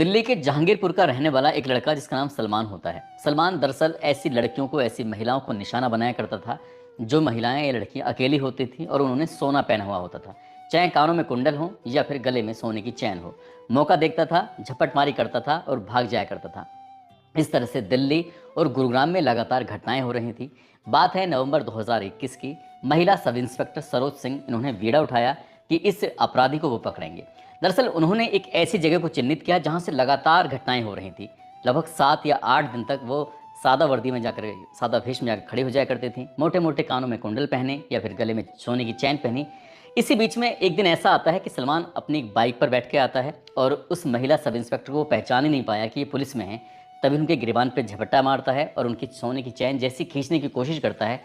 दिल्ली के जहांगीरपुर का रहने वाला एक लड़का जिसका नाम सलमान होता है। सलमान दरअसल ऐसी लड़कियों को, ऐसी महिलाओं को निशाना बनाया करता था जो महिलाएं या लड़कियां अकेली होती थी और उन्होंने सोना पहना हुआ होता था, चाहे कानों में कुंडल हो या फिर गले में सोने की चैन हो। मौका देखता था, झपटमारी करता था और भाग जाया करता था। इस तरह से दिल्ली और गुरुग्राम में लगातार घटनाएं हो रही थी। बात है नवंबर 2021 की। महिला सब इंस्पेक्टर सरोज सिंह, इन्होंने बीड़ा उठाया कि इस अपराधी को वो पकड़ेंगे। दरअसल उन्होंने एक ऐसी जगह को चिन्हित किया जहां से लगातार घटनाएं हो रही थी। लगभग 7 या 8 दिन तक वो सादा वर्दी में जाकर, सादा भेष में जाकर खड़ी हो जाया करती थी, मोटे मोटे कानों में कुंडल पहने या फिर गले में सोने की चैन पहनी। इसी बीच में एक दिन ऐसा आता है कि सलमान अपनी बाइक पर बैठ के आता है और उस महिला सब इंस्पेक्टर को पहचान ही नहीं पाया कि ये पुलिस में है। तभी उनके गिरबान पे झपट्टा मारता है और उनकी सोने की चैन जैसी खींचने की कोशिश करता है।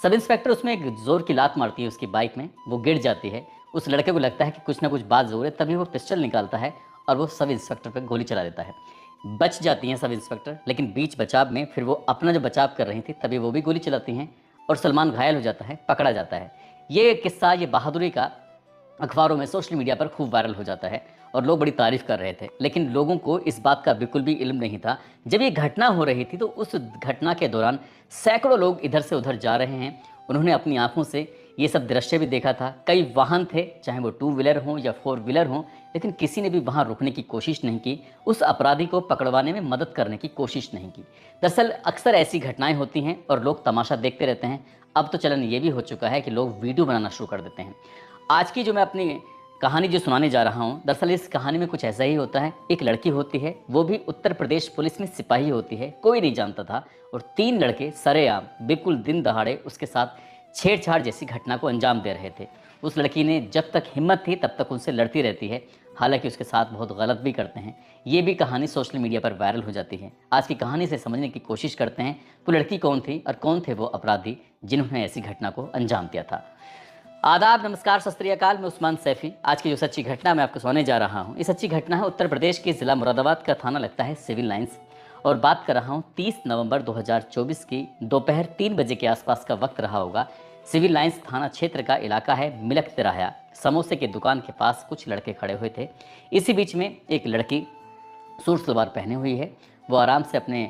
सब इंस्पेक्टर उसमें एक जोर की लात मारती है उसकी बाइक में, वो गिर जाती है। उस लड़के को लगता है कि कुछ ना कुछ बात ज़रूर है, तभी वो पिस्टल निकालता है और वो सब इंस्पेक्टर पर गोली चला देता है। बच जाती हैं सब इंस्पेक्टर, लेकिन बीच बचाव में फिर वो अपना जो बचाव कर रही थी तभी वो भी गोली चलाती हैं और सलमान घायल हो जाता है, पकड़ा जाता है। ये किस्सा, ये बहादुरी का अखबारों में, सोशल मीडिया पर खूब वायरल हो जाता है और लोग बड़ी तारीफ कर रहे थे। लेकिन लोगों को इस बात का बिल्कुल भी इल्म नहीं था। जब ये घटना हो रही थी तो उस घटना के दौरान सैकड़ों लोग इधर से उधर जा रहे हैं। उन्होंने अपनी आंखों से ये सब दृश्य भी देखा था। कई वाहन थे, चाहे वो 2 व्हीलर हों या 4 व्हीलर हों, लेकिन किसी ने भी वहाँ रुकने की कोशिश नहीं की, उस अपराधी को पकड़वाने में मदद करने की कोशिश नहीं की। दरअसल अक्सर ऐसी घटनाएं होती हैं और लोग तमाशा देखते रहते हैं। अब तो चलन ये भी हो चुका है कि लोग वीडियो बनाना शुरू कर देते हैं। आज की जो मैं अपनी कहानी जो सुनाने जा रहा हूँ, दरअसल इस कहानी में कुछ ऐसा ही होता है। एक लड़की होती है, वो भी उत्तर प्रदेश पुलिस में सिपाही होती है, कोई नहीं जानता था, और 3 लड़के सरेआम बिल्कुल दिन दहाड़े उसके साथ छेड़छाड़ जैसी घटना को अंजाम दे रहे थे। उस लड़की ने जब तक हिम्मत थी तब तक उनसे लड़ती रहती है, हालांकि उसके साथ बहुत गलत भी करते हैं। ये भी कहानी सोशल मीडिया पर वायरल हो जाती है। आज की कहानी से समझने की कोशिश करते हैं वो लड़की कौन थी और कौन थे वो अपराधी जिन्होंने ऐसी घटना को अंजाम दिया था। आदाब, नमस्कार, सत श्री अकाल। मैं उस्मान सैफी। आज की जो सच्ची घटना मैं आपको सुनाने जा रहा हूँ, ये सच्ची घटना है उत्तर प्रदेश के ज़िला मुरादाबाद का, थाना लगता है सिविल लाइंस, और बात कर रहा हूँ 30 नवंबर 2024 की दोपहर 3 बजे के आसपास का वक्त रहा होगा। सिविल लाइंस थाना क्षेत्र का इलाका है मिलक तिराहा। समोसे की दुकान के पास कुछ लड़के खड़े हुए थे। इसी बीच में एक लड़की सूट सलवार पहने हुई है, वो आराम से अपने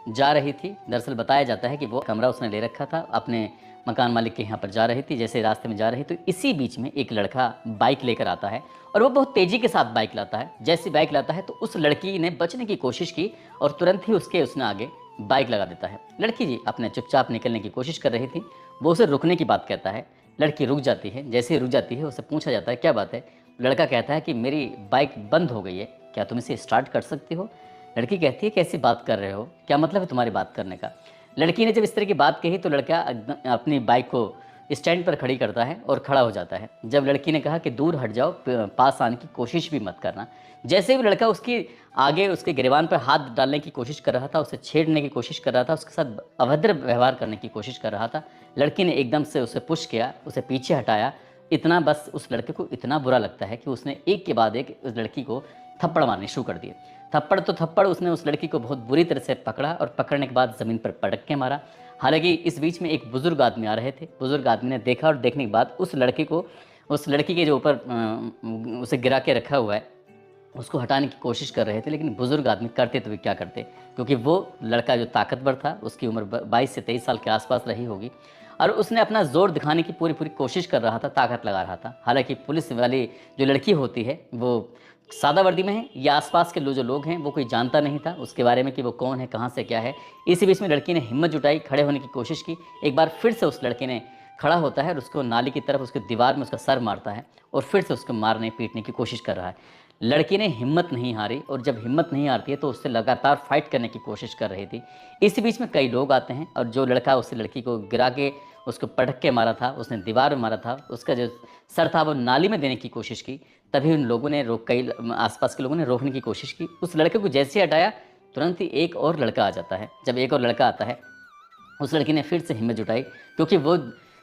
जा रही थी। दरअसल बताया जाता है कि वो कमरा उसने ले रखा था, अपने मकान मालिक के यहाँ पर जा रही थी। जैसे रास्ते में जा रही तो इसी बीच में एक लड़का बाइक लेकर आता है और वो बहुत तेज़ी के साथ बाइक लाता है। जैसी बाइक लाता है तो उस लड़की ने बचने की कोशिश की और तुरंत ही उसने आगे बाइक लगा देता है। लड़की जी अपने चुपचाप निकलने की कोशिश कर रही थी, वो उसे रुकने की बात कहता है। लड़की रुक जाती है। जैसे ही रुक जाती है, उससे पूछा जाता है क्या बात है। लड़का कहता है कि मेरी बाइक बंद हो गई है, क्या तुम इसे स्टार्ट कर सकती हो। लड़की कहती है कैसी बात कर रहे हो, क्या मतलब है तुम्हारी बात करने का। लड़की ने जब इस तरह की बात कही तो लड़का अपनी बाइक को स्टैंड पर खड़ी करता है और खड़ा हो जाता है। जब लड़की ने कहा कि दूर हट जाओ, पास आने की कोशिश भी मत करना, जैसे ही लड़का उसकी आगे उसके गिरबान पर हाथ डालने की कोशिश कर रहा था, उसे छेड़ने की कोशिश कर रहा था, उसके साथ अभद्र व्यवहार करने की कोशिश कर रहा था, लड़की ने एकदम से उसे पुश किया, उसे पीछे हटाया। इतना बस उस लड़के को इतना बुरा लगता है कि उसने एक के बाद एक उस लड़की को थप्पड़ मारने शुरू कर दिए। थप्पड़ तो थप्पड़, उसने उस लड़की को बहुत बुरी तरह से पकड़ा और पकड़ने के बाद ज़मीन पर पटक के मारा। हालांकि इस बीच में एक बुज़ुर्ग आदमी आ रहे थे। बुज़ुर्ग आदमी ने देखा और देखने के बाद उस लड़की के जो ऊपर उसे गिरा के रखा हुआ है उसको हटाने की कोशिश कर रहे थे। लेकिन बुज़ुर्ग आदमी करते तो भी क्या करते, क्योंकि वो लड़का जो ताकतवर था, उसकी उम्र 22 से 23 साल के आसपास रही होगी, और उसने अपना ज़ोर दिखाने की पूरी कोशिश कर रहा था, ताकत लगा रहा था। हालांकि पुलिस वाली जो लड़की होती है वो सादा वर्दी में है, या आसपास के जो लोग हैं वो कोई जानता नहीं था उसके बारे में कि वो कौन है, कहाँ से क्या है। इसी बीच में लड़की ने हिम्मत जुटाई, खड़े होने की कोशिश की। एक बार फिर से उस लड़के ने खड़ा होता है और उसको नाली की तरफ, उसके दीवार में उसका सर मारता है और फिर से उसको मारने पीटने की कोशिश कर रहा है। लड़की ने हिम्मत नहीं हारी, और जब हिम्मत नहीं हारती है तो उससे लगातार फाइट करने की कोशिश कर रही थी। इसी बीच में कई लोग आते हैं और जो लड़का उस लड़की को गिरा के उसको पटक के मारा था, उसने दीवार में मारा था, उसका जो सर था वो नाली में देने की कोशिश की। तभी उन लोगों ने कई आसपास के लोगों ने रोकने की कोशिश की। उस लड़के को जैसे ही हटाया तुरंत ही एक और लड़का आ जाता है। जब एक और लड़का आता है, उस लड़की ने फिर से हिम्मत जुटाई, क्योंकि वो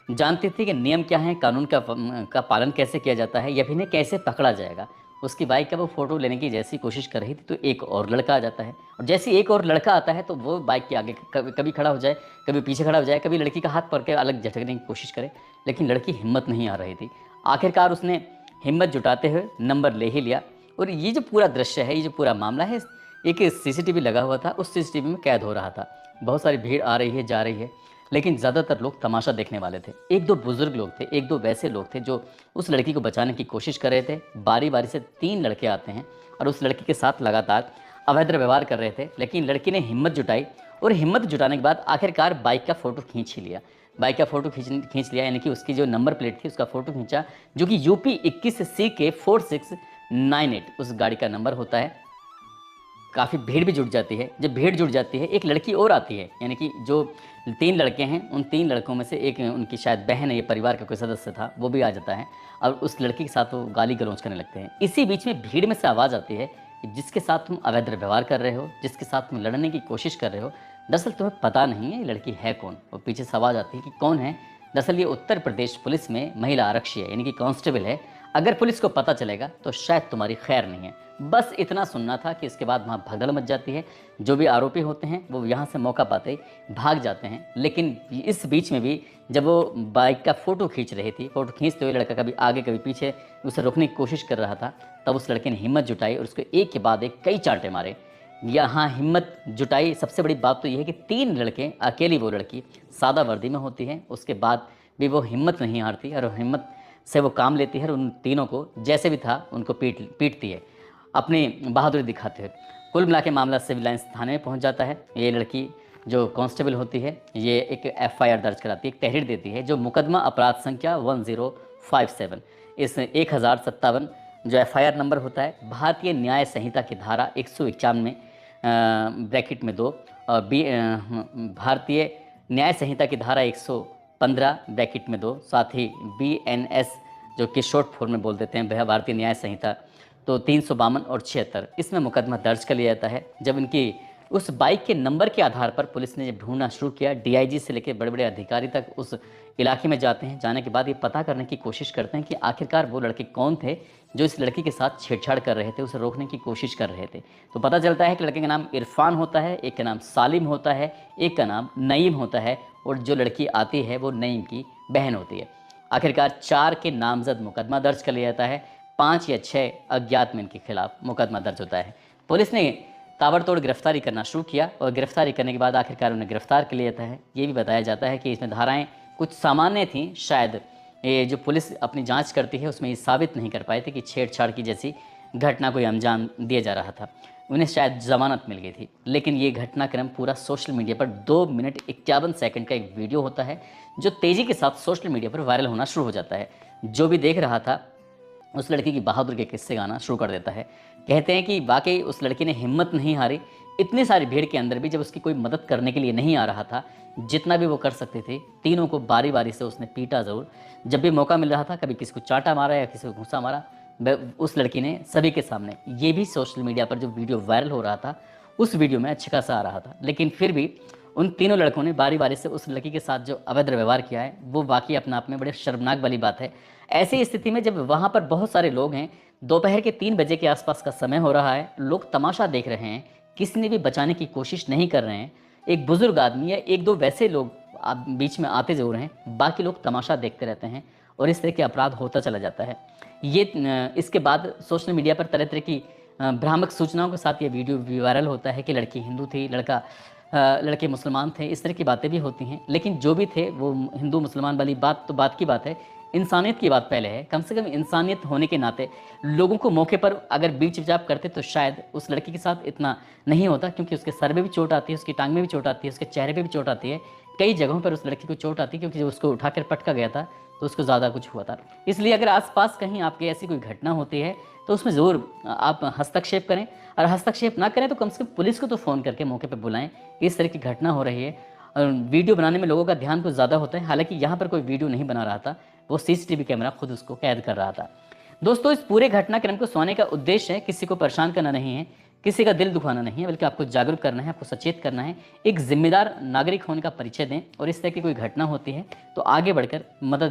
जानती थी कि नियम क्या है, कानून का पालन कैसे किया जाता है या फिर इन्हें कैसे पकड़ा जाएगा। उसकी बाइक का वो फ़ोटो लेने की जैसी कोशिश कर रही थी तो एक और लड़का आ जाता है, और जैसे एक और लड़का आता है तो वो बाइक के आगे कभी खड़ा हो जाए, कभी पीछे खड़ा हो जाए, कभी लड़की का हाथ पकड़ के अलग झटकने की कोशिश करे, लेकिन लड़की हिम्मत नहीं आ रही थी। आखिरकार उसने हिम्मत जुटाते हुए नंबर ले ही लिया और ये जो पूरा दृश्य है, ये जो पूरा मामला है, एक सीसीटीवी लगा हुआ था, उस सीसीटीवी में कैद हो रहा था। बहुत सारी भीड़ आ रही है, जा रही है, लेकिन ज़्यादातर लोग तमाशा देखने वाले थे। एक दो बुजुर्ग लोग थे, एक दो वैसे लोग थे जो उस लड़की को बचाने की कोशिश कर रहे थे। बारी बारी से 3 लड़के आते हैं और उस लड़की के साथ लगातार अभद्र व्यवहार कर रहे थे, लेकिन लड़की ने हिम्मत जुटाई और हिम्मत जुटाने के बाद आखिरकार बाइक का फ़ोटो खींच ही लिया। बाइक का फ़ोटो खींच लिया, यानी कि उसकी जो नंबर प्लेट थी उसका फ़ोटो खींचा, जो कि यूपी 21 CK 4698 उस गाड़ी का नंबर होता है। काफ़ी भीड़ भी जुट जाती है। जब भीड़ जुट जाती है, एक लड़की और आती है, यानी कि जो 3 लड़के हैं, उन 3 लड़कों में से एक उनकी शायद बहन है, ये परिवार का कोई सदस्य था, वो भी आ जाता है और उस लड़की के साथ वो गाली गलौज करने लगते हैं। इसी बीच में भीड़ में से आवाज़ आती है कि जिसके साथ तुम अभद्र व्यवहार कर रहे हो, जिसके साथ तुम लड़ने की कोशिश कर रहे हो, दरअसल तुम्हें पता नहीं है ये लड़की है कौन। और पीछे से आवाज़ आती है कि कौन है। दरअसल ये उत्तर प्रदेश पुलिस में महिला आरक्षी है, यानी कि कांस्टेबल है। अगर पुलिस को पता चलेगा तो शायद तुम्हारी खैर नहीं है। बस इतना सुनना था कि इसके बाद वहाँ भगदड़ मच जाती है। जो भी आरोपी होते हैं वो यहाँ से मौका पाते ही भाग जाते हैं। लेकिन इस बीच में भी जब वो बाइक का फ़ोटो खींच रही थी, फ़ोटो खींचते हुए लड़का कभी आगे कभी पीछे उसे रोकने की कोशिश कर रहा था, तब उस लड़के ने हिम्मत जुटाई और उसको एक के बाद एक कई चांटे मारे। यहाँ हिम्मत जुटाई। सबसे बड़ी बात तो ये है कि 3 लड़के, अकेली वो लड़की सादा वर्दी में होती है, उसके बाद भी वो हिम्मत नहीं हारती और हिम्मत से वो काम लेती है और उन तीनों को जैसे भी था उनको पीटती है, अपनी बहादुरी दिखाते हुए। कुल मिला के मामला सिविल लाइन्स थाने में पहुंच जाता है। ये लड़की जो कांस्टेबल होती है, ये एक FIR दर्ज कराती है, एक तहरीर देती है, जो मुकदमा अपराध संख्या 1057 इस 1057 जो FIR नंबर होता है, भारतीय न्याय संहिता की धारा 151 में ब्रैकेट में 2 और भारतीय न्याय संहिता की धारा 115 ब्रैकेट में 2, साथ ही BNS जो कि शॉर्ट फॉर्म में बोल देते हैं भारतीय न्याय संहिता, तो 352 और 76 इसमें मुकदमा दर्ज कर लिया जाता है। जब इनकी उस बाइक के नंबर के आधार पर पुलिस ने जब ढूंढना शुरू किया, DIG से लेकर बड़े बड़े अधिकारी तक उस इलाके में जाते हैं। जाने के बाद ये पता करने की कोशिश करते हैं कि आखिरकार वो लड़के कौन थे जो इस लड़की के साथ छेड़छाड़ कर रहे थे, उसे रोकने की कोशिश कर रहे थे। तो पता चलता है कि लड़के का नाम इरफान होता है, एक का नाम सालिम होता है, एक का नाम नईम होता है और जो लड़की आती है वो नईम की बहन होती है। आखिरकार 4 के नामजद मुकदमा दर्ज कर लिया जाता है। 5 या 6 अज्ञात में इनके खिलाफ मुकदमा दर्ज होता है। पुलिस ने ताबड़तोड़ गिरफ्तारी करना शुरू किया और गिरफ्तारी करने के बाद आखिरकार उन्हें गिरफ्तार कर लिया जाता है। ये भी बताया जाता है कि इसमें धाराएं कुछ सामान्य थीं, शायद ये जो पुलिस अपनी जांच करती है उसमें ये साबित नहीं कर पाए थे कि छेड़छाड़ की जैसी घटना कोई अंजाम दिया जा रहा था। उन्हें शायद ज़मानत मिल गई थी। लेकिन ये घटनाक्रम पूरा सोशल मीडिया पर 2 मिनट 51 सेकंड का एक वीडियो होता है, जो तेज़ी के साथ सोशल मीडिया पर वायरल होना शुरू हो जाता है। जो भी देख रहा था उस लड़की की बहादुरी के किस्से गाना शुरू कर देता है। कहते हैं कि वाकई उस लड़की ने हिम्मत नहीं हारी। इतनी सारी भीड़ के अंदर भी जब उसकी कोई मदद करने के लिए नहीं आ रहा था, जितना भी वो कर सकते थे, तीनों को बारी बारी से उसने पीटा ज़रूर। जब भी मौका मिल रहा था, कभी किसी को चांटा मारा या किसी को घूंसा मारा, उस लड़की ने सभी के सामने। ये भी सोशल मीडिया पर जो वीडियो वायरल हो रहा था उस वीडियो में अच्छा खासा आ रहा था। लेकिन फिर भी उन तीनों लड़कों ने बारी बारी से उस लड़की के साथ जो अभद्र व्यवहार किया है, वो वाकई अपने आप में बड़े शर्मनाक वाली बात है। ऐसी स्थिति में जब वहाँ पर बहुत सारे लोग हैं, दोपहर के 3 बजे के आसपास का समय हो रहा है, लोग तमाशा देख रहे हैं, किसी ने भी बचाने की कोशिश नहीं कर रहे हैं। एक बुजुर्ग आदमी या 1-2 वैसे लोग बीच में आते ज़रूर हैं, बाकी लोग तमाशा देखते रहते हैं और इस तरह के अपराध होता चला जाता है। ये इसके बाद सोशल मीडिया पर तरह तरह की भ्रामक सूचनाओं के साथ ये वीडियो वायरल होता है कि लड़की हिंदू थी, लड़के मुसलमान थे, इस तरह की बातें भी होती हैं। लेकिन जो भी थे, वो हिंदू मुसलमान वाली बात तो बात की बात है, इंसानियत की बात पहले है। कम से कम इंसानियत होने के नाते लोगों को मौके पर अगर बीच बचाव करते तो शायद उस लड़की के साथ इतना नहीं होता, क्योंकि उसके सर में भी चोट आती है, उसकी टांग में भी चोट आती है, उसके चेहरे पे भी चोट आती है, कई जगहों पर उस लड़की को चोट आती है, क्योंकि जब उसको उठाकर पटका गया था तो उसको ज़्यादा कुछ हुआ था। इसलिए अगर आसपास कहीं आपके ऐसी कोई घटना होती है तो उसमें ज़रूर आप हस्तक्षेप करें, और हस्तक्षेप ना करें तो कम से कम पुलिस को तो फ़ोन करके मौके पर बुलाएं। इस तरह की घटना हो रही है और वीडियो बनाने में लोगों का ध्यान कुछ ज़्यादा होता है। हालांकि यहाँ पर कोई वीडियो नहीं बना रहा था, वो CCTV कैमरा खुद उसको कैद कर रहा था। दोस्तों, इस पूरे घटनाक्रम को सुनाने का उद्देश्य है किसी को परेशान करना नहीं है, किसी का दिल दुखाना नहीं है, बल्कि आपको जागरूक करना है, आपको सचेत करना है, एक जिम्मेदार नागरिक होने का परिचय दें और इस तरह की कोई घटना होती है तो आगे बढ़कर मदद